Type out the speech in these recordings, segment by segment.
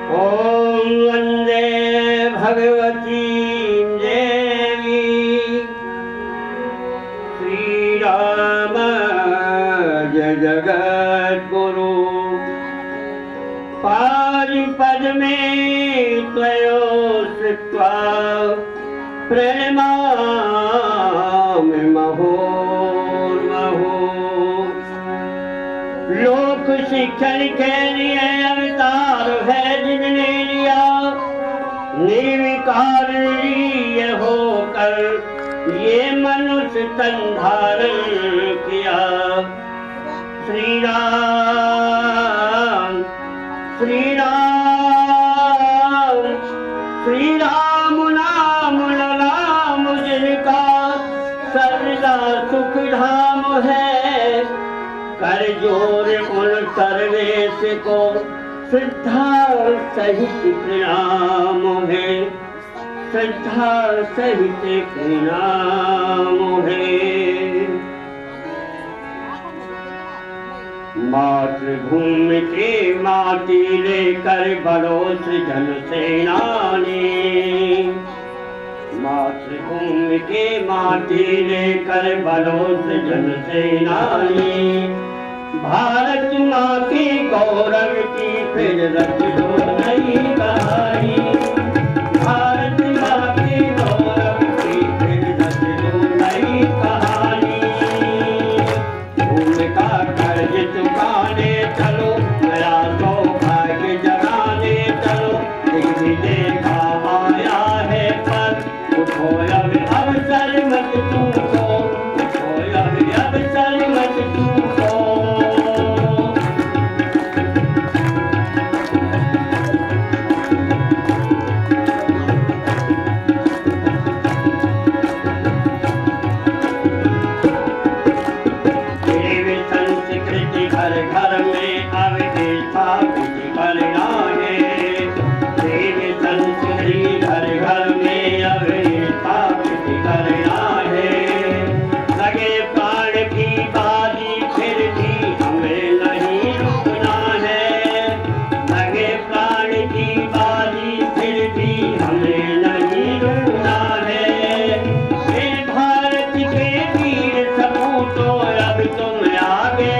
ओम वंदे भगवती देवी श्री राम जय जगत गुरु पारिपद में त्वयोस्त्वा प्रेमामि मुहुर्मुहुः। लोक शिक्षण के लिए अवतार है जिनने लिया, निर्विकार निरीय होकर ये मनुष्य तन धारण किया। श्री राम श्री राम श्री राम नाम नाम जिनका सर्वदा सुख धाम है। कर जोर उन सर्वेश को श्रद्धा सहित प्रणाम है, श्रद्धा सहित प्रणाम है। मातृभूमि के माटी लेकर बड़ो सृजन सेनानी, मातृभूमि के माटी लेकर बड़ो सृजन सेनानी। भारत माँ के गौरव की फिर रच लो नई कहानी। भारत माँ के गौरव की फिर रच लो नई कहानी। भूमि का कर्ज चुकाने चलो, नया सौभाग्य जगाने चलो। दिग्विजय का आया है पर उठो अब अवसर मत तुमको, उठो अब अवसर मत तुमको। घर घर में अब स्थापित करना है, देवी संस्कृति घर घर में अब स्थापित करना है। लगे प्राण की बाजी फिर भी हमें नहीं रुकना है, लगे प्राण की बाजी फिर भी हमें नहीं रुकना है। फिर भारत के वीर सपूतों अब तुम आगे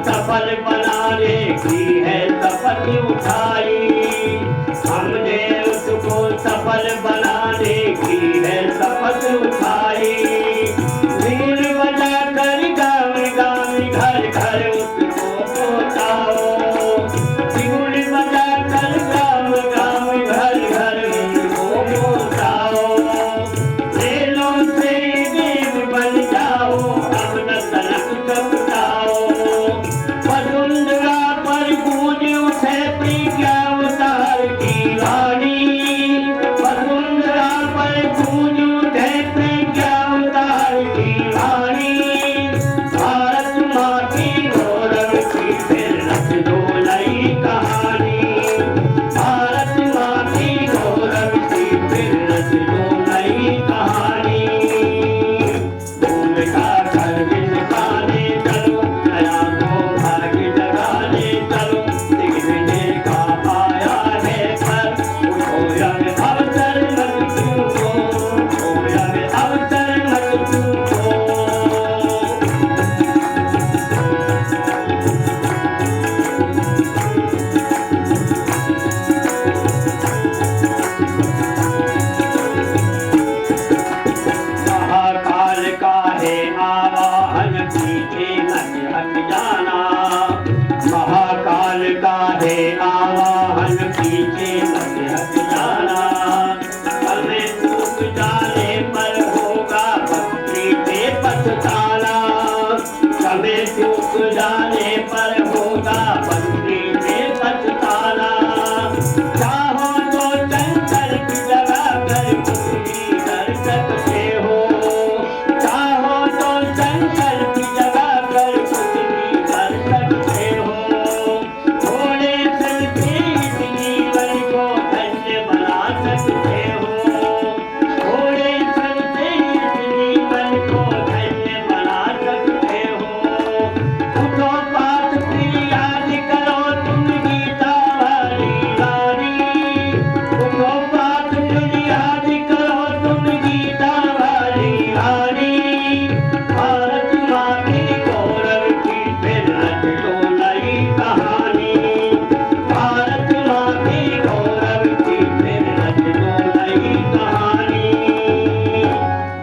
सफल बनाने की है शपथ उठाई, हमने उसको सफल बनाने की है शपथ उठाई। वीर बजा कर गाँव पीछे मत हट जाना। महाकाल का है आवाहन, पीछे मत हट जाना। समय चूक जाने पर होगा भक्ति पे पछताना। समय चूक जाने पर होगा भक्ति पे पछताना। चाहो तो चंचल की जगह कर कुछ भी कर सकते हो। चाहो तो चंचल की जगह कर कुछ भी कर सकते हो। थोड़े से इस जीवन को धन्य बना सकते हो। थोड़े से इस जीवन को धन्य बना सकते हो। उठो पाठ फिर याद करो तुम गीता वाली वाणी। उठो पाठ फिर याद करो तुम गीता वाली वाणी। भारत माँ की गौरव की फिर रच लो नई कहानी। भारत माँ की गौरव की फिर रच लो नई कहानी।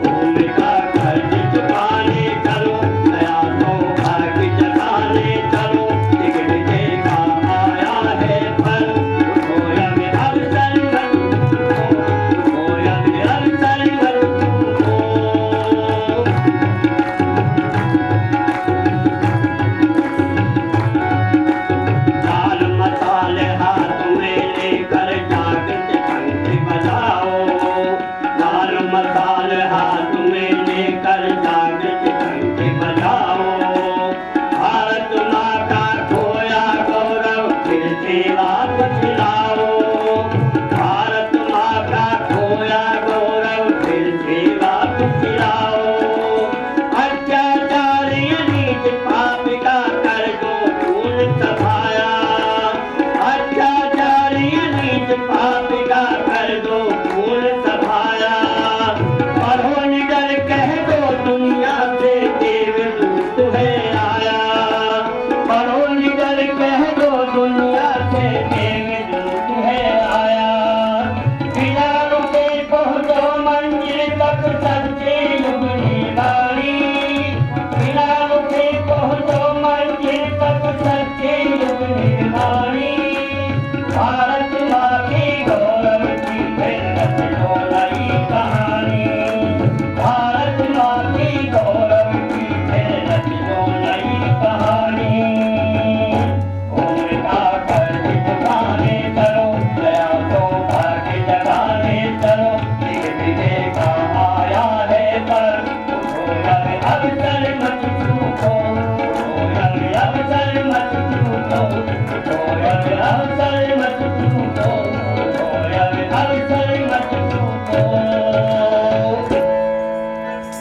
भूमिका खर्च चुकाने चलो, नया तो भाग्य जगाने चलो। एक विजय का आया है फल, उठो अब अवसर मत चूको। उठो अब अवसर मत चूको। लाल मसाल हाथ में लेकर जागृत घंटी बजाओ। लाल मसाल हाथ में लेकर जागृत घंटी बजाओ। भारत माँ का खोया गौरव फिर से वापस लाओ। भारत माँ का खोया गौरव फिर से वापस लाओ। अत्याचारी नीच पाप का कर दो खून सफाया। अत्याचारी नीच पाप का कर दो खून सफाया। पढ़ो निडर कह दो दुनिया से देवदूत है आया। पढ़ो निडर कह दो दुनिया से देवदूत है आया। बिना रुके पहुंचो मंजिल तक सच्चे युग निवारी। बिना रुके पहुंचो मंजिल तक सच्चे युग निवारी। भारत माँ की गौरव की फिर रच लो नई कहानी। भारत माँ की गौरव की फिर रच लो नई कहानी। भूमिका खर्च चुकाने चलो, नया तो भाग्य जगाने चलो। एक विजय का आया है पर, उठो अब अवसर मत चूको। उठो अब अवसर मत चूको। उठो अब अवसर मत चूको। उठो अब अवसर मत चूको।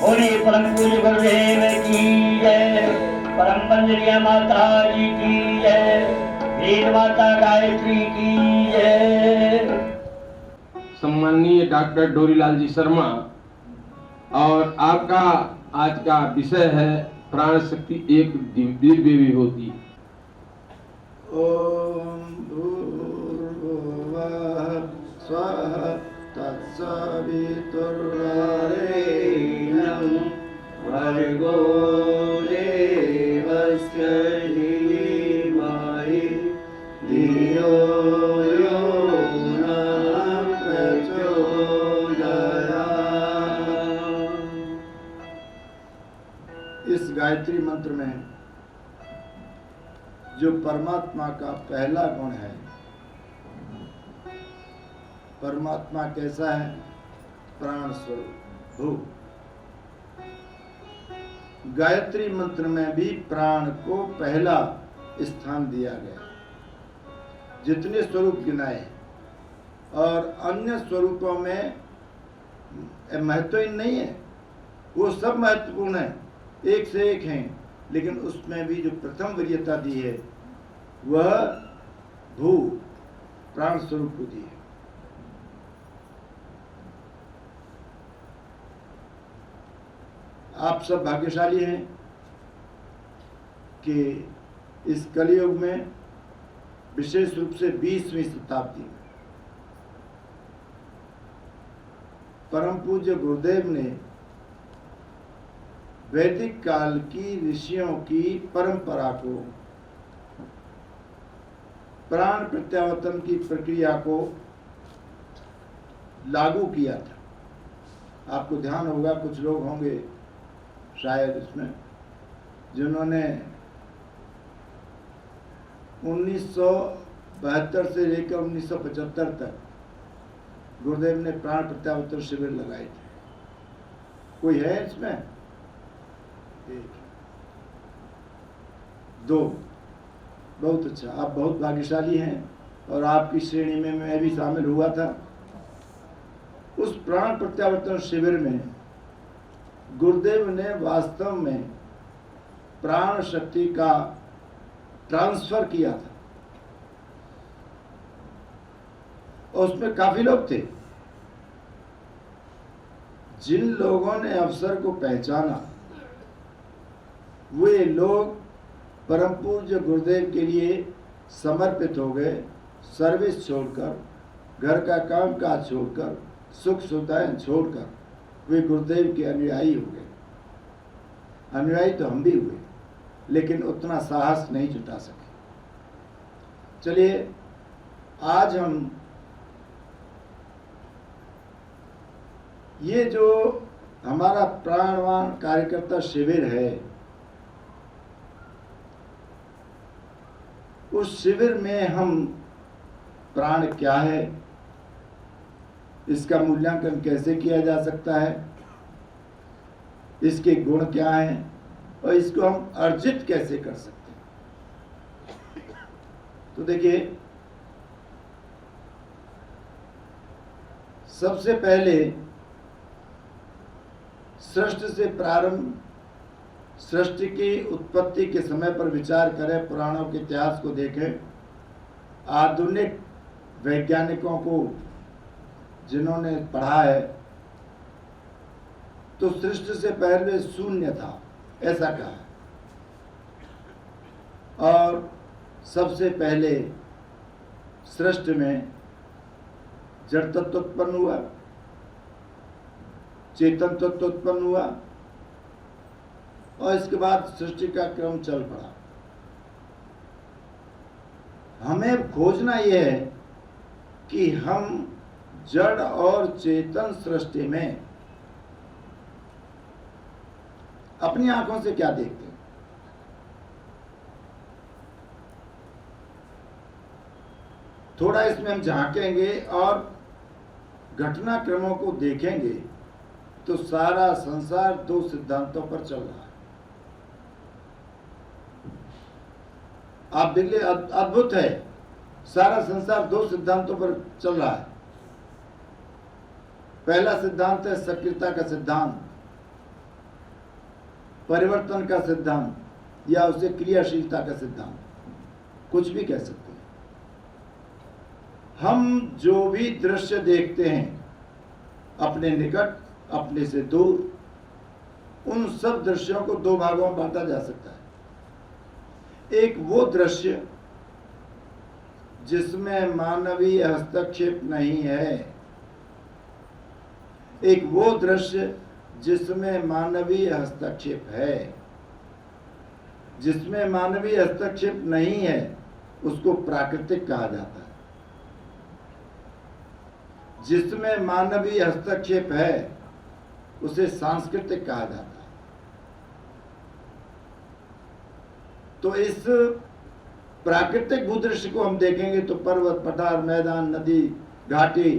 बोलिए परम पूज्य गुरुदेव की जय। परम वंदनीय माता जी की जय। वेद माता गायत्री की जय। सम्माननीय डॉक्टर डोरीलाल जी शर्मा, और आपका आज का विषय है प्राण शक्ति एक दिव्य विभूति। ओम भूर्भुवः स्वः तत्सवितुर्वरेण्यं भर्गो देवस्य धीमहि धियो यो नः प्रचोदयात्। इस गायत्री मंत्र में जो परमात्मा का पहला गुण है, परमात्मा कैसा है? प्राण स्वरूप भू। गायत्री मंत्र में भी प्राण को पहला स्थान दिया गया। जितने स्वरूप गिनाए और अन्य स्वरूपों में महत्वहीन नहीं है, वो सब महत्वपूर्ण है, एक से एक हैं, लेकिन उसमें भी जो प्रथम वरीयता दी है वह भू प्राण स्वरूप को दी है। आप सब भाग्यशाली हैं कि इस कलयुग में, विशेष रूप से 20वीं शताब्दी में, परम पूज्य गुरुदेव ने वैदिक काल की ऋषियों की परंपरा को, प्राण प्रत्यावर्तन की प्रक्रिया को लागू किया था। आपको ध्यान होगा, कुछ लोग होंगे शायद इसमें जिन्होंने 1972 से लेकर 1975 तक गुरुदेव ने प्राण प्रत्यावर्तन शिविर लगाए थे। कोई है इसमें? एक, दो। बहुत अच्छा, आप बहुत भाग्यशाली हैं और आपकी श्रेणी में मैं भी शामिल हुआ था। उस प्राण प्रत्यावर्तन शिविर में गुरुदेव ने वास्तव में प्राण शक्ति का ट्रांसफर किया था और उसमें काफी लोग थे। जिन लोगों ने अवसर को पहचाना वे लोग परम पूज्य गुरुदेव के लिए समर्पित हो गए। सर्विस छोड़कर, घर का काम काज छोड़कर, सुख सुविधाएं छोड़कर वे गुरुदेव के अनुयायी हो गए। अनुयायी तो हम भी हुए, लेकिन उतना साहस नहीं जुटा सके। चलिए, आज हम ये जो हमारा प्राणवान कार्यकर्ता शिविर है, उस शिविर में हम प्राण क्या है, इसका मूल्यांकन कैसे किया जा सकता है, इसके गुण क्या हैं और इसको हम अर्जित कैसे कर सकते हैं। तो देखिए, सबसे पहले सृष्टि से प्रारंभ, सृष्टि की उत्पत्ति के समय पर विचार करें, पुराणों के इतिहास को देखें, आधुनिक वैज्ञानिकों को जिन्होंने पढ़ा है, तो सृष्टि से पहले शून्य था, ऐसा कहा। और सबसे पहले सृष्टि में जड़ तत्व उत्पन्न हुआ, चेतन तत्व उत्पन्न हुआ और इसके बाद सृष्टि का क्रम चल पड़ा। हमें खोजना यह है कि हम जड़ और चेतन सृष्टि में अपनी आंखों से क्या देखते हैं। थोड़ा इसमें हम झांकेंगे और घटनाक्रमों को देखेंगे तो सारा संसार दो सिद्धांतों पर चल रहा है। आप देखिए, अद्भुत है, सारा संसार दो सिद्धांतों पर चल रहा है। पहला सिद्धांत है सक्रियता का सिद्धांत, परिवर्तन का सिद्धांत, या उसे क्रियाशीलता का सिद्धांत, कुछ भी कह सकते हैं। हम जो भी दृश्य देखते हैं, अपने निकट, अपने से दूर, उन सब दृश्यों को दो भागों में बांटा जा सकता है। एक वो दृश्य जिसमें मानवीय हस्तक्षेप नहीं है, एक वो दृश्य जिसमें मानवीय हस्तक्षेप है। जिसमें मानवीय हस्तक्षेप नहीं है उसको प्राकृतिक कहा जाता है। जिसमें मानवीय हस्तक्षेप है उसे सांस्कृतिक कहा जाता है। तो इस प्राकृतिक भूदृश्य को हम देखेंगे तो पर्वत, पठार, मैदान, नदी, घाटी,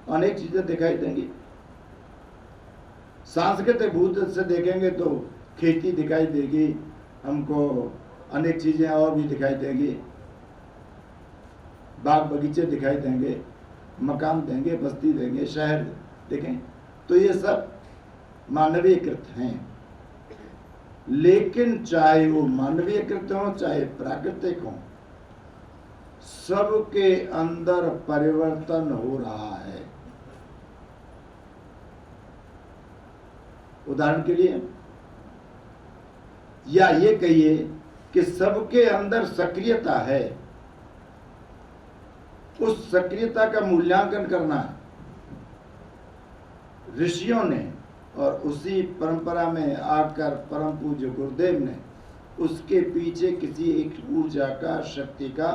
अनेक चीजें दिखाई देंगी। सांस्कृतिक भूदृश्य से देखेंगे तो खेती दिखाई देगी, हमको अनेक चीजें और भी दिखाई देंगी, बाग बगीचे दिखाई देंगे, मकान देंगे, बस्ती देंगे, शहर देखें। तो ये सब मानवीयकृत हैं। लेकिन चाहे वो मानवीयकृत हो चाहे प्राकृतिक हो, सबके अंदर परिवर्तन हो रहा है। उदाहरण के लिए, या ये कहिए कि सबके अंदर सक्रियता है, उस सक्रियता का मूल्यांकन करना ऋषियों ने और उसी परंपरा में आकर परम पूज्य गुरुदेव ने उसके पीछे किसी एक ऊर्जा का, शक्ति का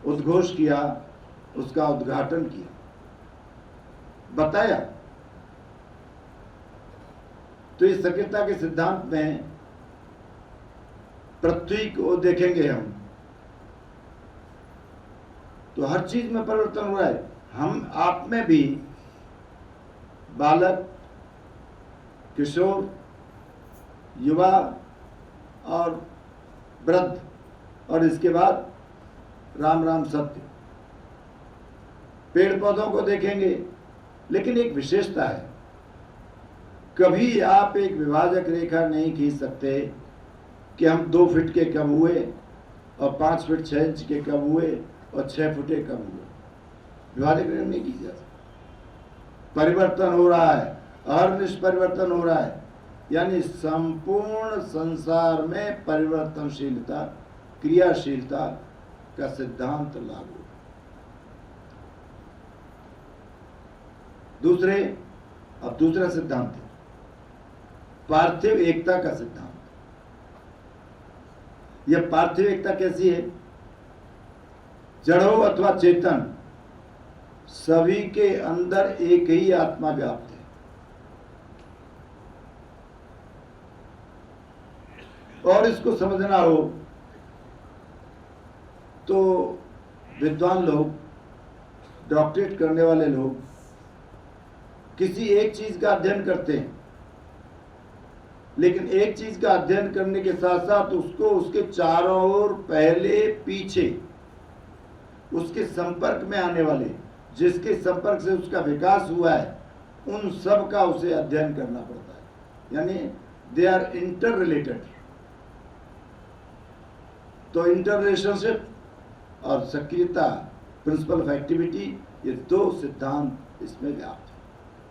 उद्घोष किया, उसका उद्घाटन किया, बताया। तो इस सक्रियता के सिद्धांत में पृथ्वी को देखेंगे हम तो हर चीज में परिवर्तन हो रहा है। हम आप में भी बालक, किशोर, युवा और वृद्ध और इसके बाद राम राम सत्य। पेड़ पौधों को देखेंगे, लेकिन एक विशेषता है, कभी आप एक विभाजक रेखा नहीं खींच सकते कि हम 2 फीट के कम हुए और 5 फीट 6 इंच के कम हुए और 6 फुट कम हुए। विभाजक रेखा नहीं खींचा जा सकता। परिवर्तन हो रहा है, अहर्निश परिवर्तन हो रहा है, यानी संपूर्ण संसार में परिवर्तनशीलता, क्रियाशीलता का सिद्धांत लागू। अब दूसरा सिद्धांत है पार्थिव एकता का सिद्धांत। यह पार्थिव एकता कैसी है? जड़ हो अथवा चेतन, सभी के अंदर एक ही आत्मा व्याप्त है। और इसको समझना हो तो विद्वान लोग, डॉक्टरेट करने वाले लोग किसी एक चीज का अध्ययन करते हैं, लेकिन एक चीज का अध्ययन करने के साथ साथ उसको उसके चारों ओर, पहले पीछे, उसके संपर्क में आने वाले, जिसके संपर्क से उसका विकास हुआ है, उन सब का उसे अध्ययन करना पड़ता है। यानी दे आर इंटर रिलेटेड। तो इंटर रिलेशनशिप और सक्रियता, प्रिंसिपल ऑफ एक्टिविटी, ये 2 सिद्धांत इसमें व्याप्त है।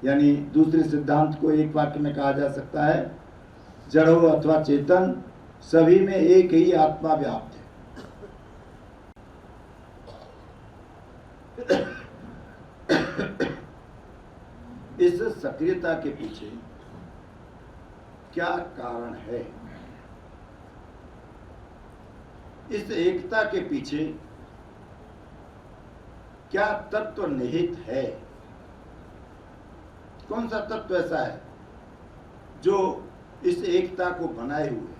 यानी दूसरे सिद्धांत को एक वाक्य में कहा जा सकता है, जड़ हो अथवा चेतन, सभी में एक ही आत्मा व्याप्त है। इस सक्रियता के पीछे क्या कारण है? इस एकता के पीछे क्या तत्व निहित है? कौन सा तत्व ऐसा है जो इस एकता को बनाए हुए है?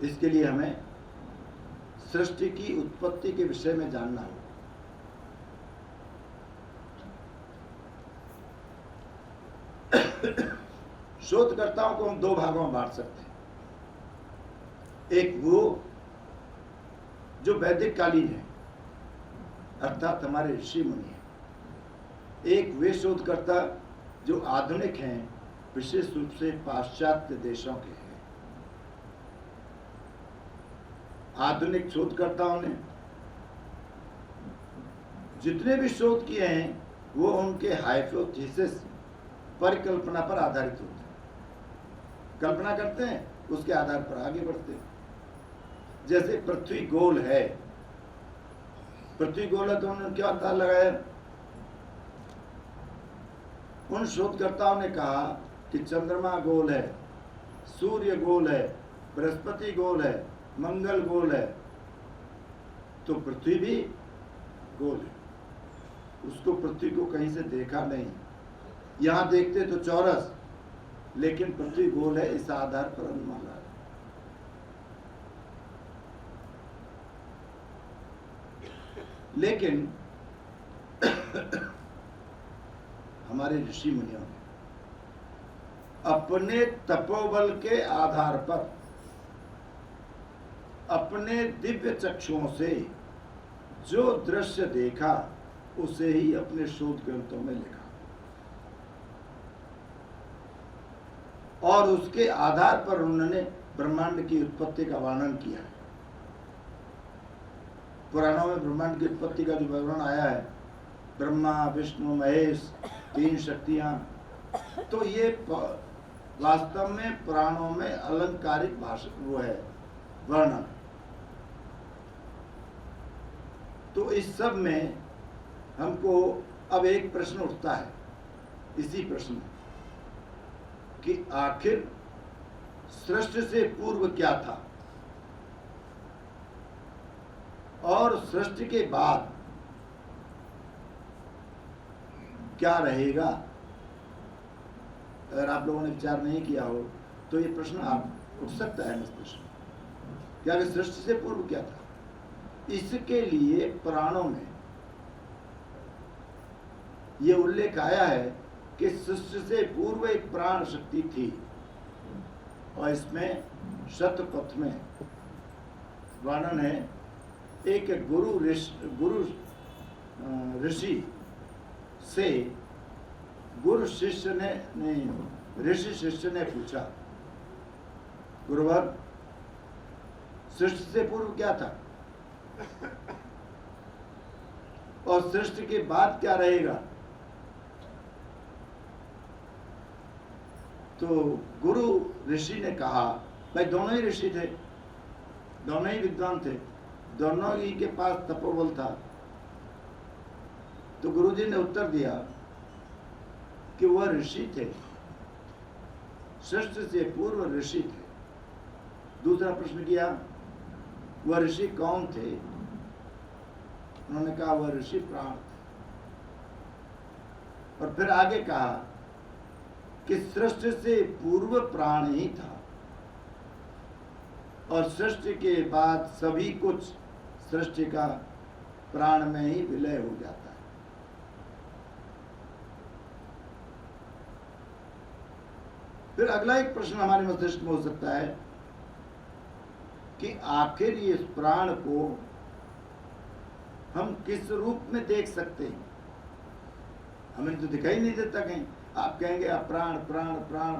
इसके लिए हमें सृष्टि की उत्पत्ति के विषय में जानना होगा। शोधकर्ताओं को हम 2 भागों में बांट सकते हैं। एक वो जो वैदिक कालीन है, अर्थात हमारे ऋषि मुनि हैं। एक वे शोधकर्ता जो आधुनिक हैं, विशेष रूप से पाश्चात्य देशों के हैं। आधुनिक शोधकर्ताओं ने जितने भी शोध किए हैं वो उनके हाइपोथेसिस, परिकल्पना पर आधारित होते हैं। कल्पना करते हैं, उसके आधार पर आगे बढ़ते हैं। जैसे पृथ्वी गोल है, पृथ्वी गोल है तो उन्होंने क्या अंदाज लगाया? उन शोधकर्ताओं ने कहा कि चंद्रमा गोल है, सूर्य गोल है, बृहस्पति गोल है, मंगल गोल है, तो पृथ्वी भी गोल है। उसको, पृथ्वी को कहीं से देखा नहीं। यहां देखते तो चौरस, लेकिन पृथ्वी गोल है, इस आधार पर अनुमान लगा। लेकिन हमारे ऋषि मुनियों ने अपने तपोबल के आधार पर, अपने दिव्य चक्षुओं से जो दृश्य देखा, उसे ही अपने शोध ग्रंथों में लिखा और उसके आधार पर उन्होंने ब्रह्मांड की उत्पत्ति का वर्णन किया है। पुराणों में ब्रह्मांड की उत्पत्ति का जो विवरण आया है, ब्रह्मा, विष्णु, महेश, 3 शक्तियां, तो ये वास्तव में पुराणों में अलंकारिक भाषा वो है, वर्णन। तो इस सब में हमको अब एक प्रश्न उठता है इसी प्रश्न में कि आखिर सृष्टि से पूर्व क्या था और सृष्टि के बाद क्या रहेगा। अगर आप लोगों ने विचार नहीं किया हो तो ये प्रश्न आप उठ सकता है मस्तिष्क में कि आगे सृष्टि से पूर्व क्या था। इसके लिए पुराणों में ये उल्लेख आया है कि सृष्टि से पूर्व एक प्राण शक्ति थी और इसमें शतपथ में वर्णन है। एक गुरु ऋषि से गुरु शिष्य ने नहीं ऋषि शिष्य ने पूछा, गुरुवर सृष्टि से पूर्व क्या था और सृष्टि के बाद क्या रहेगा। तो गुरु ऋषि ने कहा, भाई दोनों ही ऋषि थे, दोनों ही विद्वान थे, दोनों ही के पास तपोबल था। तो गुरुजी ने उत्तर दिया कि वह ऋषि थे, सृष्टि से पूर्व ऋषि थे। दूसरा प्रश्न किया, वह ऋषि कौन थे। उन्होंने कहा वह ऋषि प्राण थे। और फिर आगे कहा कि सृष्टि से पूर्व प्राण ही था और सृष्टि के बाद सभी कुछ सृष्टि का प्राण में ही विलय हो जाता है। फिर अगला एक प्रश्न हमारे मस्तिष्क में हो सकता है कि आखिर इस प्राण को हम किस रूप में देख सकते हैं। हमें तो दिखाई नहीं देता कहीं। आप कहेंगे आप प्राण प्राण प्राण,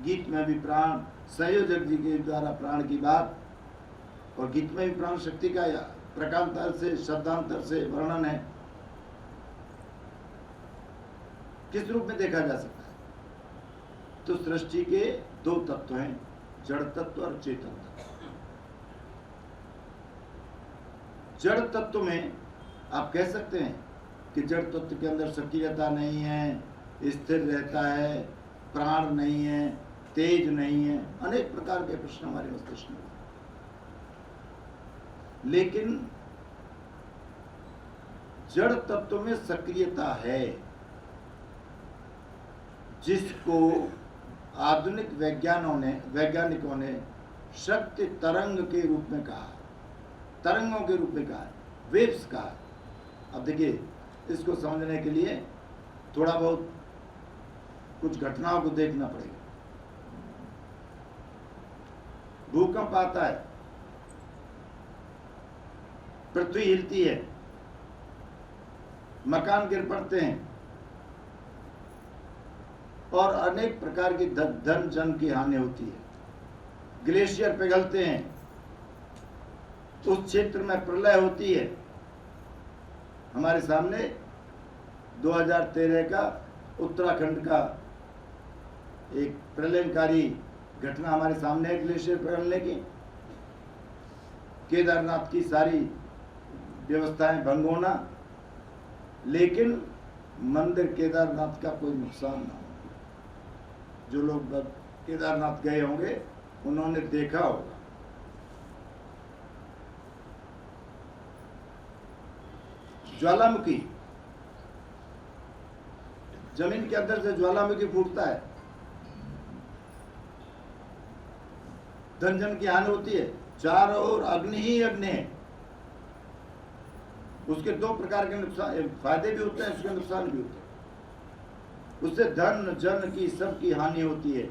गीत में भी प्राण, संयोजक जी के द्वारा प्राण की बात, और गीत में भी प्राण शक्ति का प्रकारांतर से शब्दांतर से वर्णन है। किस रूप में देखा जा सकता है। तो सृष्टि के दो तत्व हैं, जड़ तत्व और चेतन तत्व। जड़ तत्व में आप कह सकते हैं कि जड़ तत्व के अंदर सक्रियता नहीं है, स्थिर रहता है, प्राण नहीं है, तेज नहीं है, अनेक प्रकार के प्रश्न हमारे मस्तिष्क में। लेकिन जड़ तत्व में सक्रियता है, जिसको आधुनिक वैज्ञानिकों ने शक्ति तरंग के रूप में कहा, तरंगों के रूप में कहा, वेव्स कहा। अब देखिए, इसको समझने के लिए थोड़ा बहुत कुछ घटनाओं को देखना पड़ेगा। भूकंप आता है, पृथ्वी हिलती है, मकान गिर पड़ते हैं और अनेक प्रकार की धन जन की हानि होती है। ग्लेशियर पिघलते हैं, उस क्षेत्र में प्रलय होती है। हमारे सामने 2013 का उत्तराखंड का एक प्रलयकारी घटना हमारे सामने है, ग्लेशियर पिघलने की। केदारनाथ की सारी व्यवस्थाएं भंग होना, लेकिन मंदिर केदारनाथ का कोई नुकसान ना हो। जो लोग केदारनाथ गए होंगे उन्होंने देखा होगा। ज्वालामुखी, जमीन के अंदर से ज्वालामुखी फूटता है, धन जन की हानि होती है, चारों ओर अग्नि ही अग्नि है। उसके दो प्रकार के नुकसान, फायदे भी होते हैं, उसके नुकसान भी होते हैं। उससे धन जन की सबकी हानि होती है,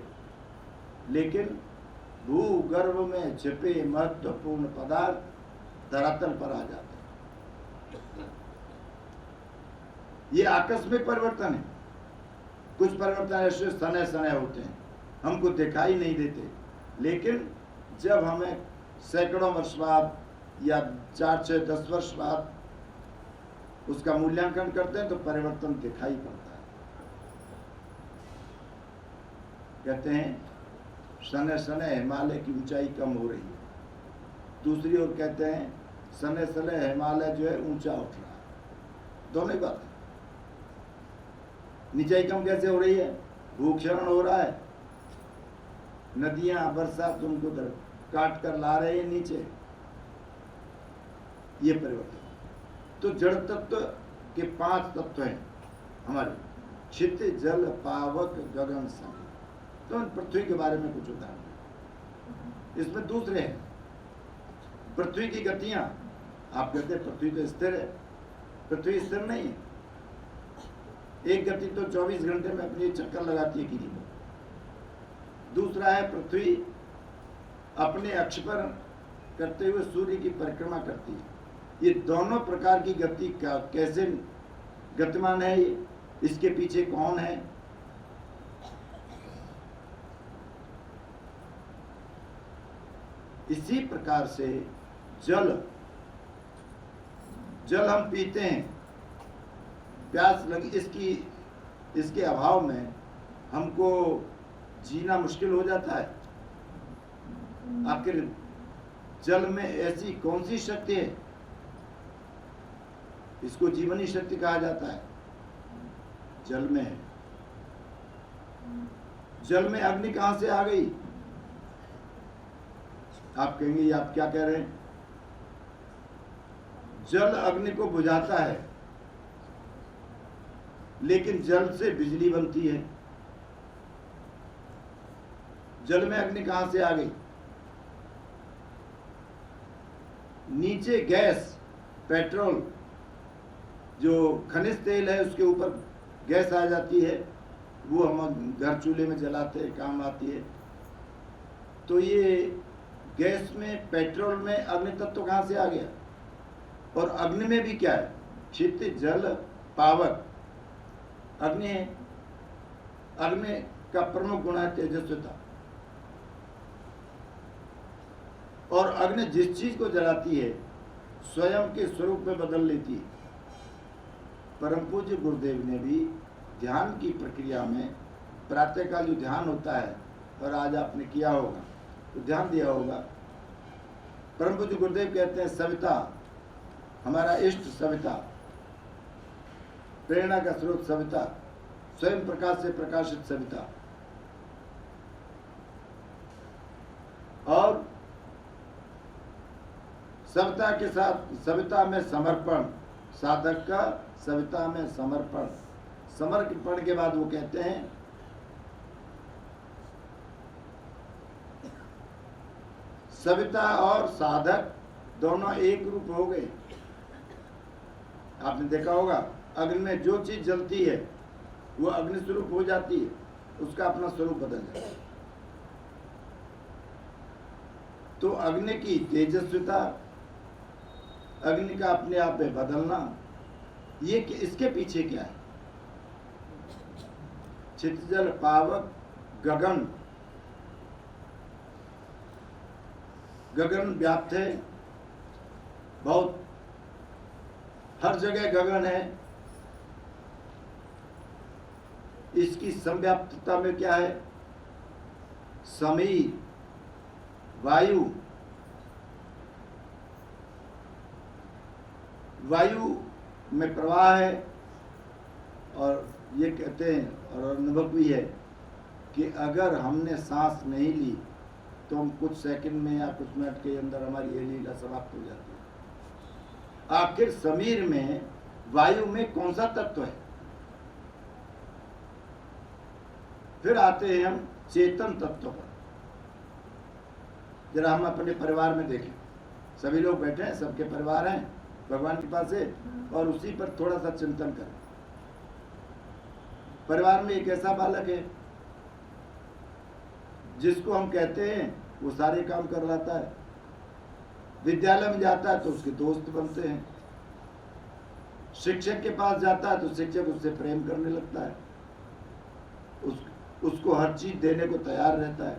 लेकिन भूगर्भ में छिपे महत्वपूर्ण पदार्थ धरातल पर आ जाते हैं। ये आकस्मिक परिवर्तन है। कुछ परिवर्तन ऐसे सने सने होते हैं, हमको दिखाई नहीं देते, लेकिन जब हमें सैकड़ों वर्ष बाद या 4, 6, 10 वर्ष बाद उसका मूल्यांकन करते हैं तो परिवर्तन दिखाई पड़ता है। कहते हैं सने सने हिमालय की ऊंचाई कम हो रही है, दूसरी ओर कहते हैं सने सने हिमालय जो है ऊंचा उठ रहा है। दोनों ही बात है। निचाई कम कैसे हो रही है? भूक्षरण हो रहा है, नदियां बरसात उनको काट कर ला रहे हैं नीचे, ये परिवर्तन। तो जड़ तत्व के 5 तत्व हैं हमारे, क्षितिज, जल, पावक, गगन, समुद्र। तो पृथ्वी के बारे में कुछ उदाहरण इसमें दूसरे हैं। पृथ्वी की गतियां, आप कहते हैं पृथ्वी तो स्थिर है, पृथ्वी स्थिर नहीं है। एक गति तो 24 घंटे में अपनी चक्कर लगाती है गिरी में। दूसरा है पृथ्वी अपने अक्ष पर करते हुए सूर्य की परिक्रमा करती है। ये दोनों प्रकार की गति का कैसे गतिमान है, ये इसके पीछे कौन है? इसी प्रकार से जल हम पीते हैं, प्यास लगी, इसके अभाव में हमको जीना मुश्किल हो जाता है। आखिर जल में ऐसी कौन सी शक्ति है, इसको जीवनी शक्ति कहा जाता है, जल में है। जल में अग्नि कहां से आ गई? आप कहेंगे ये आप क्या कह रहे हैं? जल अग्नि को बुझाता है, लेकिन जल से बिजली बनती है। जल में अग्नि कहां से आ गई? नीचे गैस, पेट्रोल, जो खनिज तेल है उसके ऊपर गैस आ जाती है, वो हम घर चूल्हे में जलाते हैं, काम आती है। तो ये गैस में, पेट्रोल में अग्नि तत्व कहां से आ गया? और अग्नि में भी क्या है? क्षितिज, जल, पावक, अग्नि है। अग्नि का प्रमुख गुण है तेजस्विता। और अग्नि जिस चीज को जलाती है स्वयं के स्वरूप में बदल लेती है। परम पूज्य गुरुदेव ने भी ध्यान की प्रक्रिया में, प्रातःकाल जो ध्यान होता है, और आज आपने किया होगा तो ध्यान दिया होगा, परम पूज्य गुरुदेव कहते हैं सविता, हमारा इष्ट सविता, प्रेरणा का स्रोत सविता, स्वयं प्रकाश से प्रकाशित सविता। और सविता के साथ, सविता में समर्पण, साधक का सविता में समर्पण। समर्पण के बाद वो कहते हैं सविता और साधक दोनों एक रूप हो गए। आपने देखा होगा अग्नि में जो चीज जलती है वो अग्नि स्वरूप हो जाती है, उसका अपना स्वरूप बदल जाता है। तो अग्नि की तेजस्विता, अग्नि का अपने आप में बदलना, ये इसके पीछे क्या है? क्षितिज, जल, पावक, गगन। गगन व्याप्त है, बहुत हर जगह गगन है। इसकी संव्याप्तता में क्या है? समीर, वायु। वायु में प्रवाह है, और ये कहते हैं, और अनुभव भी है कि अगर हमने सांस नहीं ली तो हम कुछ सेकंड में या कुछ मिनट के अंदर हमारी ये लीला समाप्त हो जाती है। आखिर समीर में, वायु में कौन सा तत्व है? फिर आते हैं हम चेतन तत्व पर। जरा हम अपने परिवार में देखें, सभी लोग बैठे हैं, सबके परिवार हैं, भगवान के पास है, और उसी पर थोड़ा सा चिंतन करें। परिवार में एक ऐसा बालक है जिसको हम कहते हैं वो सारे काम कर लाता है, विद्यालय में जाता है तो उसके दोस्त बनते हैं, शिक्षक के पास जाता है तो शिक्षक उससे प्रेम करने लगता है, उसको हर चीज देने को तैयार रहता है।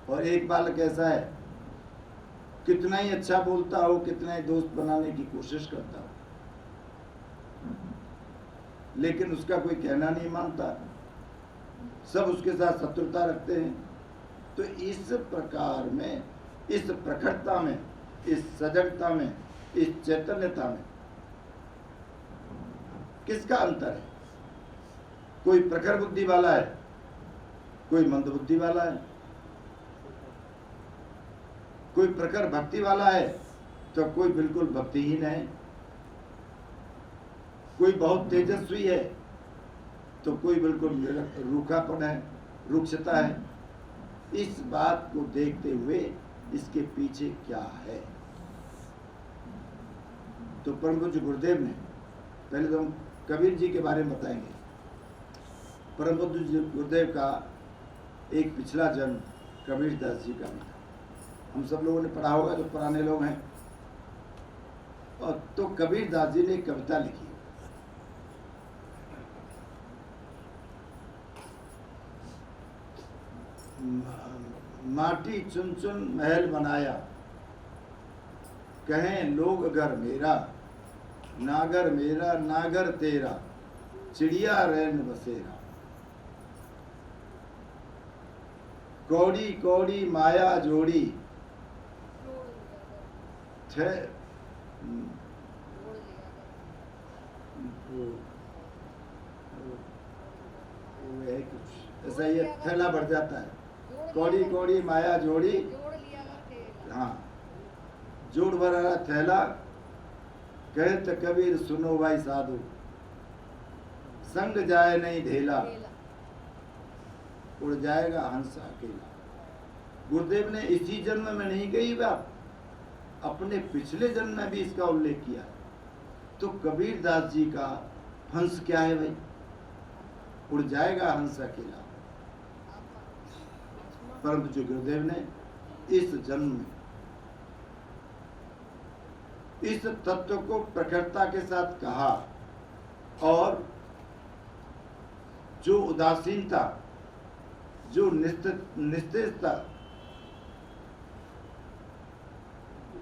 और एक बालक ऐसा है, कितना ही अच्छा बोलता हो, कितना ही दोस्त बनाने की कोशिश करता हो, लेकिन उसका कोई कहना नहीं मानता, सब उसके साथ शत्रुता रखते हैं। तो इस प्रकार में, इस प्रखरता में, इस सजगता में, इस चैतन्यता में किसका अंतर है? कोई प्रखर बुद्धि वाला है, कोई मंद बुद्धि वाला है। कोई प्रखर भक्ति वाला है तो कोई बिल्कुल भक्तिहीन है। कोई बहुत तेजस्वी है तो कोई बिल्कुल रूखापन है, रुक्षता है। इस बात को देखते हुए इसके पीछे क्या है, तो परम पूज्य गुरुदेव ने, पहले तो हम कबीर जी के बारे में बताएंगे। परम पूज्य गुरुदेव का एक पिछला जन्म कबीर दास जी का भी था। हम सब लोगों ने पढ़ा होगा, जो पुराने लोग हैं। और तो कबीर दास जी ने एक कविता लिखी, माटी चुन चुन महल बनाया, कहें लोग घर मेरा, नागर मेरा नागर तेरा, चिड़िया रैन बसेरा। कौड़ी कौड़ी माया जोड़ी, थे कुछ ऐसा ये थैला बढ़ जाता है। कौड़ी कौड़ी माया जोड़ी, हाँ, जोड़ भरा थैला, कहे तो कबीर सुनो भाई साधु, संग जाए नहीं ढेला, उड़ जाएगा हंस अकेला। गुरुदेव ने इसी जन्म में नहीं कही बात, अपने पिछले जन्म में भी इसका उल्लेख किया। तो कबीर दास जी का हंस क्या है भाई? उड़ जाएगा हंस अकेला। परंतु जो गुरुदेव ने इस जन्म में इस तत्व को प्रखरता के साथ कहा, और जो उदासीनता, जो निस्तेजता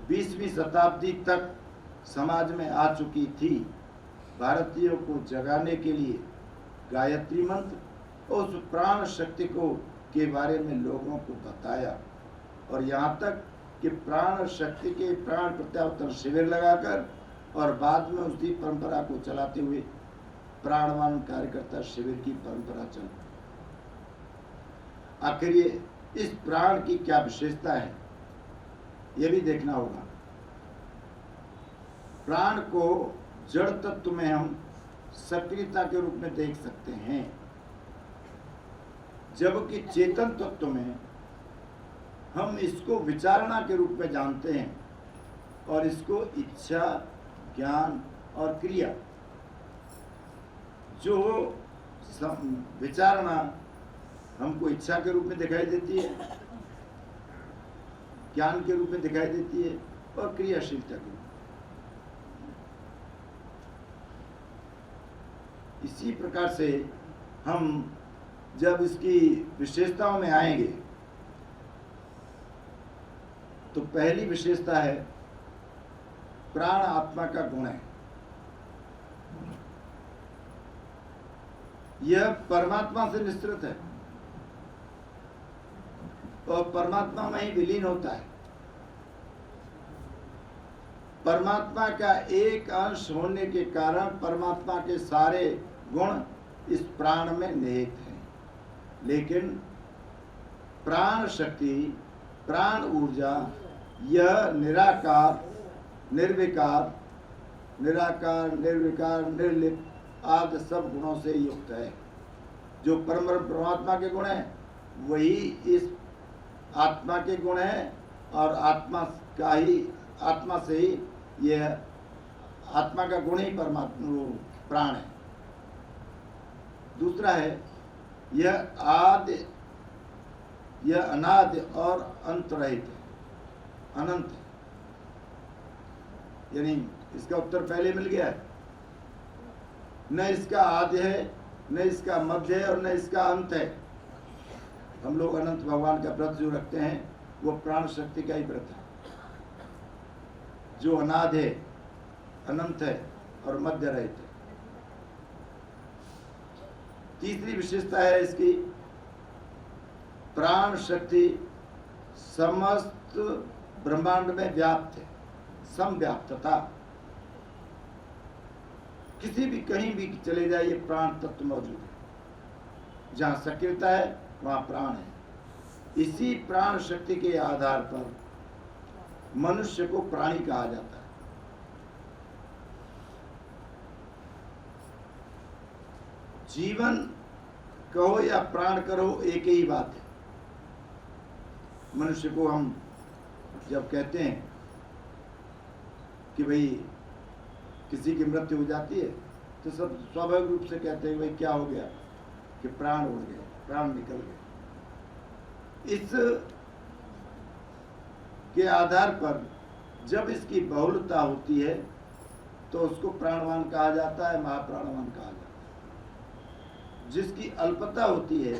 20वीं शताब्दी तक समाज में आ चुकी थी, भारतीयों को जगाने के लिए गायत्री मंत्र और उस प्राण शक्ति को के बारे में लोगों को बताया। और यहाँ तक कि प्राण शक्ति के प्राण प्रत्यावर्तन शिविर लगाकर और बाद में उसी परंपरा को चलाते हुए प्राणवान कार्यकर्ता शिविर की परंपरा चल। आखिर ये इस प्राण की क्या विशेषता है, यह भी देखना होगा। प्राण को जड़ तत्व में हम सक्रियता के रूप में देख सकते हैं, जबकि चेतन तत्व में हम इसको विचारणा के रूप में जानते हैं, और इसको इच्छा, ज्ञान और क्रिया। जो विचारणा हमको इच्छा के रूप में दिखाई देती है, ज्ञान के रूप में दिखाई देती है, और क्रियाशीलता के रूप में। इसी प्रकार से हम जब इसकी विशेषताओं में आएंगे, तो पहली विशेषता है प्राण आत्मा का गुण है। यह परमात्मा से निश्चित है और परमात्मा में ही विलीन होता है। परमात्मा का एक अंश होने के कारण परमात्मा के सारे गुण इस प्राण में निहित हैं। लेकिन प्राण शक्ति, प्राण ऊर्जा, यह निराकार, निर्विकार, निर्विकार, निर्लिप्त आदि सब गुणों से युक्त है। जो परमात्मा के गुण हैं वही इस आत्मा के गुण हैं, और आत्मा से ही यह आत्मा का गुण ही परमात्मा प्राण है। दूसरा है यह आदि, यह अनादि और अंत रहित है, अनंत है। यानी इसका उत्तर पहले मिल गया है। न इसका आदि है, न इसका मध्य है, और न इसका अंत है। हम लोग अनंत भगवान का व्रत जो रखते हैं वो प्राण शक्ति का ही व्रत है, जो अनाद है, अनंत है और मध्य रहित है। तीसरी विशेषता है इसकी, प्राण शक्ति समस्त ब्रह्मांड में व्याप्त है, समव्याप्तता। किसी भी कहीं भी चले जाइए प्राण तत्व मौजूद है। जहाँ सक्रियता है वहाँ प्राण है। इसी प्राण शक्ति के आधार पर मनुष्य को प्राणी कहा जाता है। जीवन कहो या प्राण करो एक ही बात है। मनुष्य को हम जब कहते हैं कि भाई किसी की मृत्यु हो जाती है तो सब स्वाभाविक रूप से कहते हैं भाई क्या हो गया, कि प्राण उड़ गए, प्राण निकल गए। इस के आधार पर जब इसकी बहुलता होती है तो उसको प्राणवान कहा जाता है, महाप्राणवान कहा जाता है। जिसकी अल्पता होती है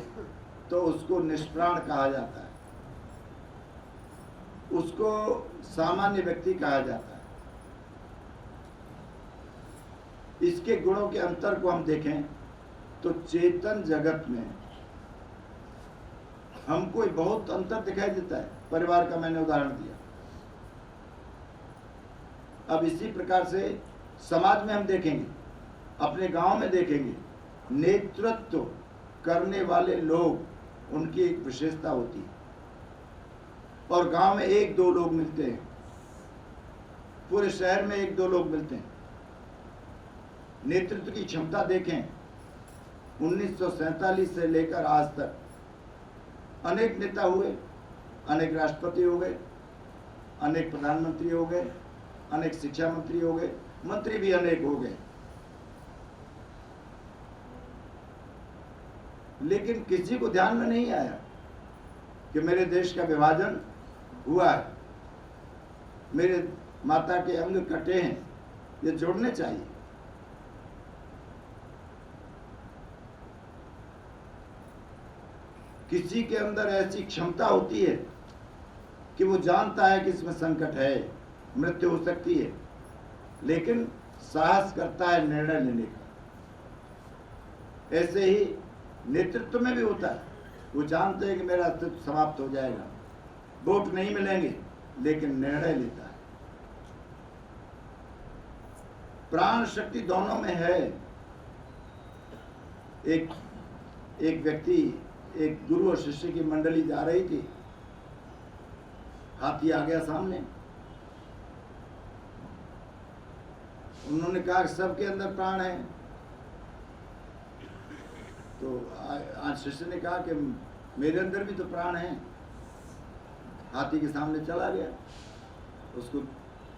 तो उसको निष्प्राण कहा जाता है, उसको सामान्य व्यक्ति कहा जाता है। इसके गुणों के अंतर को हम देखें तो चेतन जगत में हमको बहुत अंतर दिखाई देता है। परिवार का मैंने उदाहरण दिया। अब इसी प्रकार से समाज में हम देखेंगे, अपने गांव में देखेंगे, नेतृत्व करने वाले लोग, उनकी एक विशेषता होती है। और गांव में एक दो लोग मिलते हैं, पूरे शहर में एक दो लोग मिलते हैं। नेतृत्व की क्षमता देखें, 1947 से लेकर आज तक अनेक नेता हुए, अनेक राष्ट्रपति हो गए, अनेक प्रधानमंत्री हो गए, अनेक शिक्षा मंत्री हो गए, मंत्री भी अनेक हो गए। लेकिन किसी को ध्यान में नहीं आया कि मेरे देश का विभाजन हुआ है, मेरे माता के अंग कटे हैं, ये जोड़ने चाहिए। किसी के अंदर ऐसी क्षमता होती है कि वो जानता है कि इसमें संकट है, मृत्यु हो सकती है, लेकिन साहस करता है निर्णय लेने का। ऐसे ही नेतृत्व में भी होता है। वो जानते हैं कि मेरा अस्तित्व समाप्त हो जाएगा, वोट नहीं मिलेंगे, लेकिन निर्णय लेता है। प्राण शक्ति दोनों में है। एक व्यक्ति, एक गुरु और शिष्य की मंडली जा रही थी, हाथी आ गया सामने। उन्होंने कहा कि सबके अंदर प्राण है। तो आज शिष्य ने कहा कि मेरे अंदर भी तो प्राण है। हाथी के सामने चला गया, उसको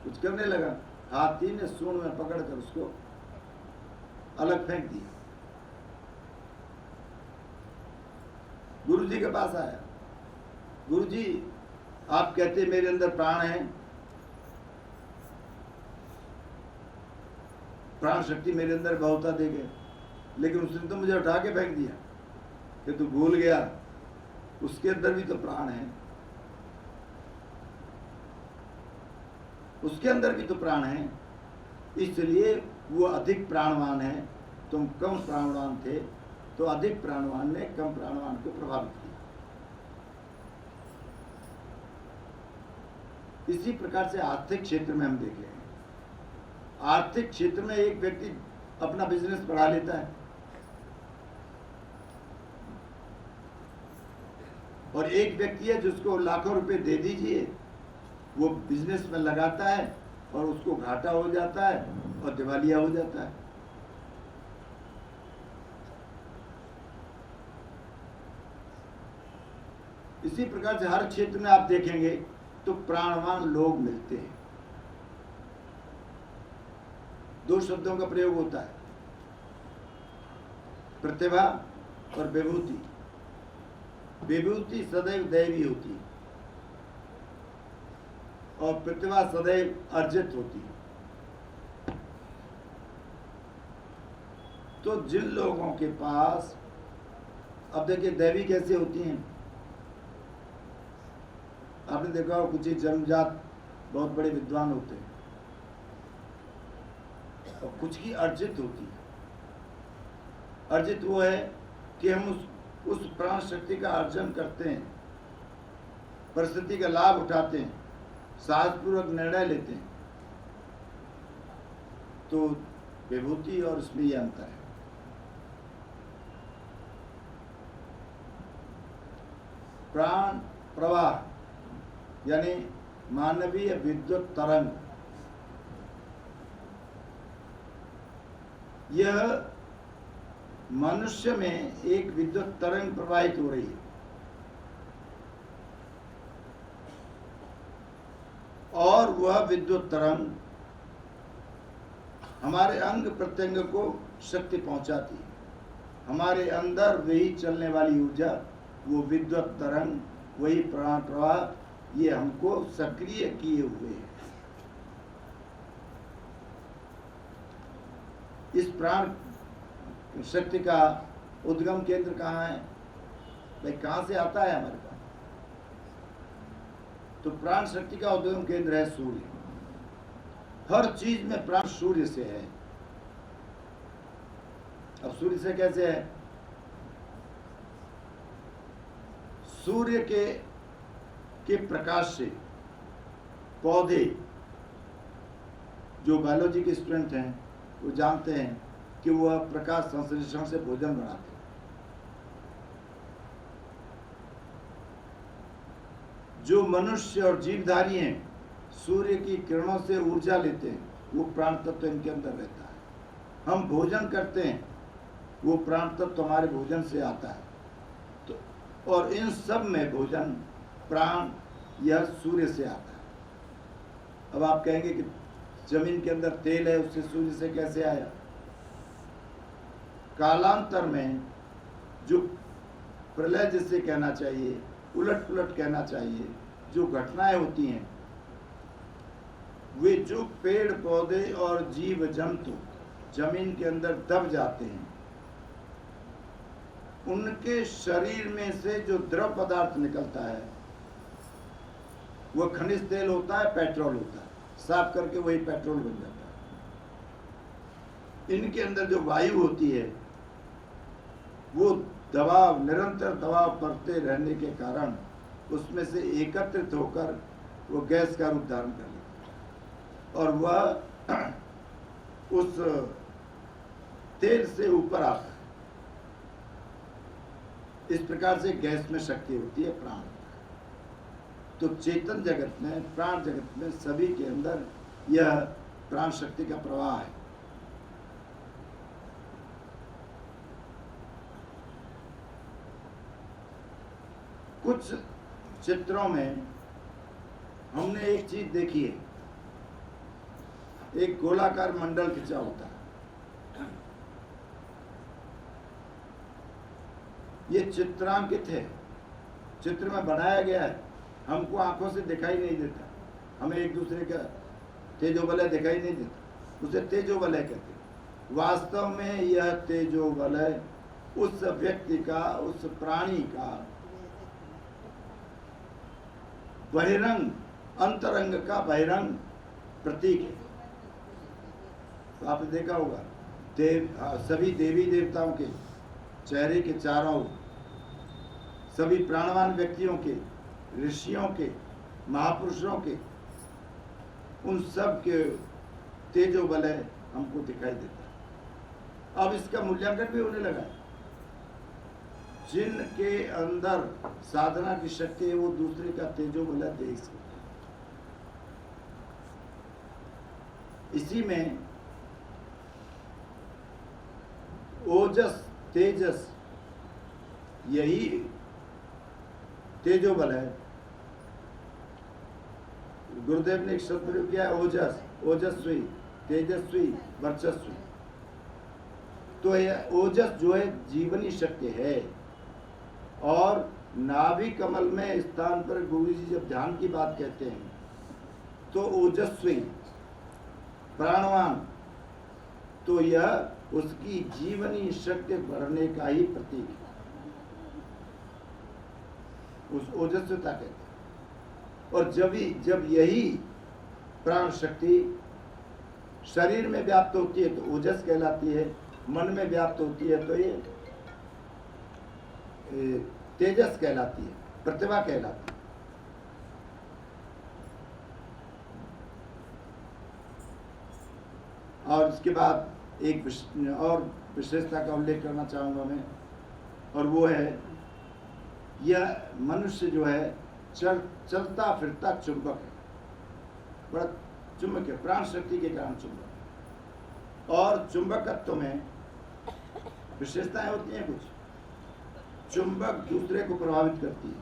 कुछ करने लगा। हाथी ने सूंड में पकड़कर उसको अलग फेंक दिया। गुरु जी के पास आया, गुरु जी आप कहते मेरे अंदर प्राण है, प्राण शक्ति मेरे अंदर बहुता दे गए, लेकिन उसने तो मुझे उठा के फेंक दिया कि तू भूल गया उसके अंदर भी तो प्राण है, उसके अंदर भी तो प्राण है, इसलिए वो अधिक प्राणवान है। तुम कम प्राणवान थे तो अधिक प्राणवान ने कम प्राणवान को प्रभावित किया। इसी प्रकार से आर्थिक क्षेत्र में हम देख रहे हैं। आर्थिक क्षेत्र में एक व्यक्ति अपना बिजनेस बढ़ा लेता है और एक व्यक्ति है जिसको लाखों रुपए दे दीजिए, वो बिजनेस में लगाता है और उसको घाटा हो जाता है और दिवालिया हो जाता है। इसी प्रकार से हर क्षेत्र में आप देखेंगे तो प्राणवान लोग मिलते हैं। दो शब्दों का प्रयोग होता है, प्रतिभा और विभूति। विभूति सदैव दैवी होती है और प्रतिभा सदैव अर्जित होती है। तो जिन लोगों के पास, अब देखिए दैवी कैसे होती हैं, आपने देखा हो कुछ ही जन्मजात बहुत बड़े विद्वान होते हैं और कुछ की अर्जित होती है। अर्जित वो है कि हम उस प्राण शक्ति का अर्जन करते हैं, परिस्थिति का लाभ उठाते हैं, साहसपूर्वक निर्णय लेते हैं। तो विभूति और उसमें ये अंतर है। प्राण प्रवाह यानी मानवीय विद्युत तरंग, यह मनुष्य में एक विद्युत तरंग प्रवाहित हो रही है और वह विद्युत तरंग हमारे अंग प्रत्यंग को शक्ति पहुंचाती है। हमारे अंदर वही चलने वाली ऊर्जा, वो विद्युत तरंग, वही प्राण प्रवाह, ये हमको सक्रिय किए हुए है। इस प्राण शक्ति का उद्गम केंद्र कहाँ है भाई? कहाँ से आता है हमारे पास? तो प्राण शक्ति का उद्गम केंद्र है सूर्य। हर चीज में प्राण सूर्य से है। अब सूर्य से कैसे है? सूर्य के प्रकाश से पौधे, जो बायोलॉजी के स्टूडेंट हैं वो जानते हैं कि वह प्रकाश संश्लेषण से भोजन बनाते हैं। जो मनुष्य और जीवधारी हैं सूर्य की किरणों से ऊर्जा लेते हैं, वो प्राण तत्व इनके अंदर रहता है। हम भोजन करते हैं, वो प्राण तत्व हमारे भोजन से आता है। तो और इन सब में भोजन, प्राण, यह सूर्य से आता है। अब आप कहेंगे कि जमीन के अंदर तेल है, उससे सूर्य से कैसे आया? कालांतर में जो प्रलय जिसे कहना चाहिए, उलट पुलट कहना चाहिए, जो घटनाएं होती हैं, वे जो पेड़ पौधे और जीव जंतु जमीन के अंदर दब जाते हैं, उनके शरीर में से जो द्रव पदार्थ निकलता है वह खनिज तेल होता है, पेट्रोल होता है। साफ करके वही पेट्रोल बन जाता है। इनके अंदर जो वायु होती है वो दबाव, निरंतर दबाव पड़ते रहने के कारण उसमें से एकत्रित होकर वो गैस का रूप धारण कर लेता है और वह उस तेल से ऊपर आता है। इस प्रकार से गैस में शक्ति होती है, प्राण। तो चेतन जगत में, प्राण जगत में सभी के अंदर यह प्राण शक्ति का प्रवाह है। कुछ चित्रों में हमने एक चीज देखी है, एक गोलाकार मंडल खिंचा होता है। ये चित्रांकित है, चित्र में बनाया गया है, हमको आंखों से दिखाई नहीं देता। हमें एक दूसरे का तेजोबलय दिखाई नहीं देता, उसे तेजोबलय कहते हैं। वास्तव में यह तेजोबलय उस व्यक्ति का, उस प्राणी का बहिरंग, अंतरंग का बहिरंग प्रतीक है। तो आपने देखा होगा सभी देवी देवताओं के चेहरे के चारों, सभी प्राणवान व्यक्तियों के, ऋषियों के, महापुरुषों के, उन सब के तेजोबलय हमको दिखाई देता है। अब इसका मूल्यांकन भी होने लगा है। जिनके अंदर साधना की शक्ति है वो दूसरे का तेजोबलय देख सकते हैं। इसी में ओजस, तेजस, यही तेजोबल है। गुरुदेव ने एक शब्द प्रयोग किया है, ओजस, ओजस्वी, तेजस्वी, वर्चस्वी। तो यह ओजस जो है जीवनी शक्ति है और नाभि कमल में स्थान पर गुरु जी जब ध्यान की बात कहते हैं तो ओजस्वी, प्राणवान, तो यह उसकी जीवनी शक्ति बढ़ने का ही प्रतीक है। उस ओजस्वता कहते हैं। और जब यही प्राण शक्ति शरीर में व्याप्त होती है तो ओजस कहलाती है, मन में व्याप्त होती है तो ये तेजस कहलाती है, प्रतिभा कहलाती है। और इसके बाद एक और विशेषता का उल्लेख करना चाहूँगा मैं, और वो है यह मनुष्य जो है चलता फिरता चुंबक है, बड़ा चुंबक है, प्राण शक्ति के कारण चुंबक है। और चुंबकत्व में विशेषताएं होती हैं कुछ। चुंबक दूसरे को प्रभावित करती है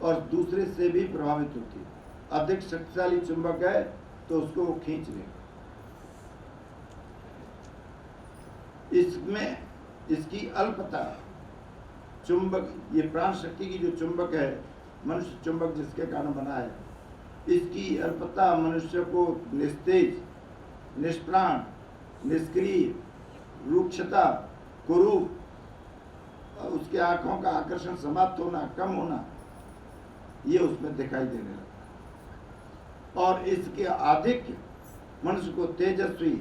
और दूसरे से भी प्रभावित होती है। अधिक शक्तिशाली चुंबक है तो उसको वो खींच लेगा। इसमें इसकी अल्पता, चुंबक, ये प्राण शक्ति की जो चुंबक है, मनुष्य चुंबक जिसके कारण बना है, इसकी अल्पता मनुष्य को निस्तेज, निष्प्राण, निष्क्रिय, रूक्षता, कुरूप, उसके आंखों का आकर्षण समाप्त होना, कम होना, ये उसमें दिखाई देने लगता है। और इसके आधिक्य मनुष्य को तेजस्वी,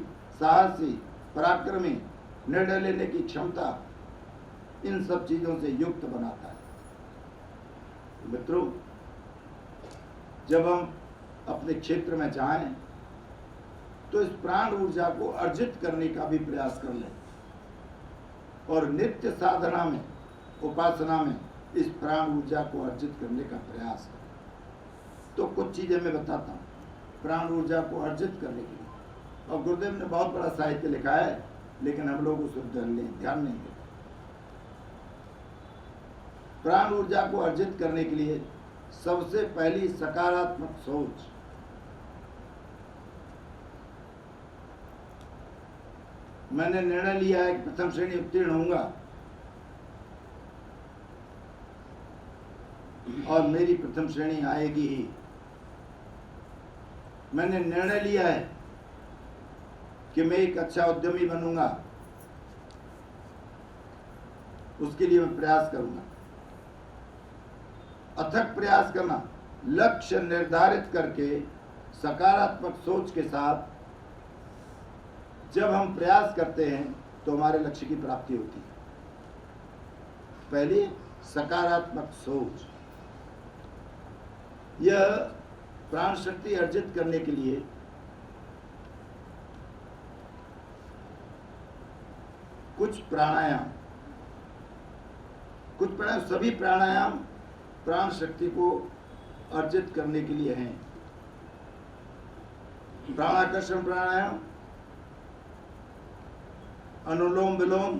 साहसी, पराक्रमी, निर्णय लेने की क्षमता, इन सब चीजों से युक्त बनाता है। मित्रों, जब हम अपने क्षेत्र में जाएं तो इस प्राण ऊर्जा को अर्जित करने का भी प्रयास कर लें और नित्य साधना में, उपासना में इस प्राण ऊर्जा को अर्जित करने का प्रयास करें। तो कुछ चीजें मैं बताता हूँ प्राण ऊर्जा को अर्जित करने के लिए। और गुरुदेव ने बहुत बड़ा साहित्य लिखा है, लेकिन हम लोग उस ध्यान नहीं देते। प्राण ऊर्जा को अर्जित करने के लिए सबसे पहली सकारात्मक सोच। मैंने निर्णय लिया है कि प्रथम श्रेणी उत्तीर्ण होऊंगा और मेरी प्रथम श्रेणी आएगी ही। मैंने निर्णय लिया है कि मैं एक अच्छा उद्यमी बनूंगा, उसके लिए मैं प्रयास करूंगा। अथक प्रयास करना, लक्ष्य निर्धारित करके सकारात्मक सोच के साथ जब हम प्रयास करते हैं तो हमारे लक्ष्य की प्राप्ति होती है। पहली सकारात्मक सोच। यह प्राण शक्ति अर्जित करने के लिए कुछ प्राणायाम, सभी प्राणायाम प्राण शक्ति को अर्जित करने के लिए हैं। प्राणाकर्षण प्राणायाम, अनुलोम विलोम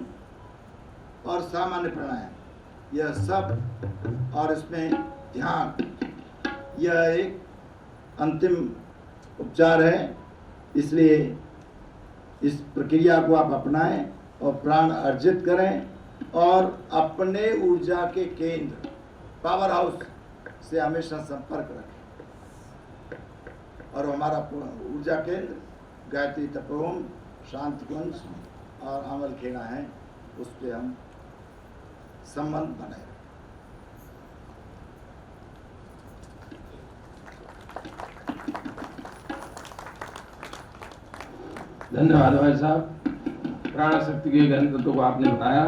और सामान्य प्राणायाम, यह सब, और इसमें ध्यान, यह एक अंतिम उपचार है। इसलिए इस प्रक्रिया को आप अपनाएं और प्राण अर्जित करें और अपने ऊर्जा के केंद्र, पावर हाउस से हमेशा संपर्क रखें। और हमारा ऊर्जा केंद्र गायत्री तपोवन, शांत कुंज और अमल खेड़ा है, उस पर हम संबंध बनाए। धन्यवाद भाई साहब। प्राण शक्ति के ग्रंथ को आपने बताया।